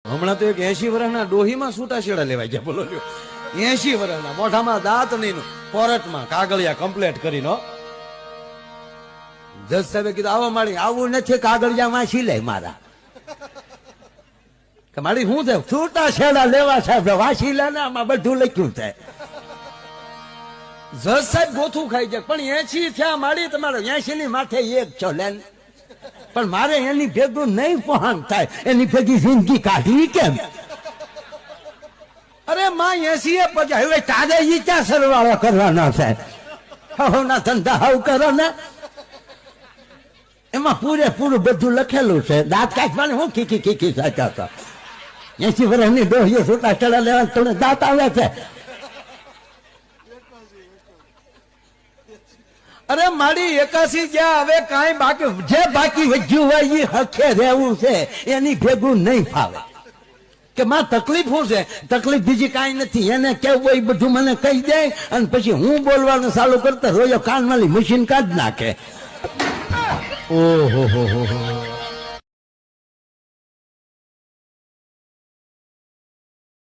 હમણાં તો એક 80 વર્ષના ડોહીમાં છૂટાછેડા લેવાય ગયા. બોલો 80 વર્ષના મોઢામાં દાંત નહીં, કોર્ટમાં કાગળિયા કમ્પ્લેટ કરીને જજ સાહેબે કીધું આવો માળી આવું નથી, કાગળિયા વાંચી લે મારા. કે મારી શું છે? છૂટાછેડા લેવા સાહેબ, વાંચી લે ને, આમાં બધું લખ્યું છે. જજ સાહેબ ગોથું ખાઈ જાય, પણ 80 થયા માળી, તમારે 80 ની માથે એક છો લે, પણ મારે એની ભેગું નહીં પહોંચ થાય, એની ભેગી જિંદગી કાઢવી કેમ? અરે માં 80 પછી હવે તારે ઈ ક્યાં સરવાળો કરવાનો છે? ના ધંધા હાવ કરો ને, એમાં પૂરેપૂરું બધું લખેલું છે. દાંત કાઢવાની હું ખીખી ખીખી સાચા હતા. 80 વર્ષની ડોહીઓ છૂટાછેડા લેવા થોડે દાંત આવે છે. અરે મારી 81 જ્યાં હવે કાંઈ બાકી, જે બાકી વધ્યું હોય એ હખે રહેવું છે, એની ભેગું નહીં ફાવે. કે માં તકલીફ શું છે? તકલીફ બીજી કાંઈ નથી, એને કેવું હોય બધું મને કહી દે, અને પછી હું બોલવાનું ચાલુ કરતા રોયો કાનવાળી મશીન કાઢ નાખે. ઓહો હો હો.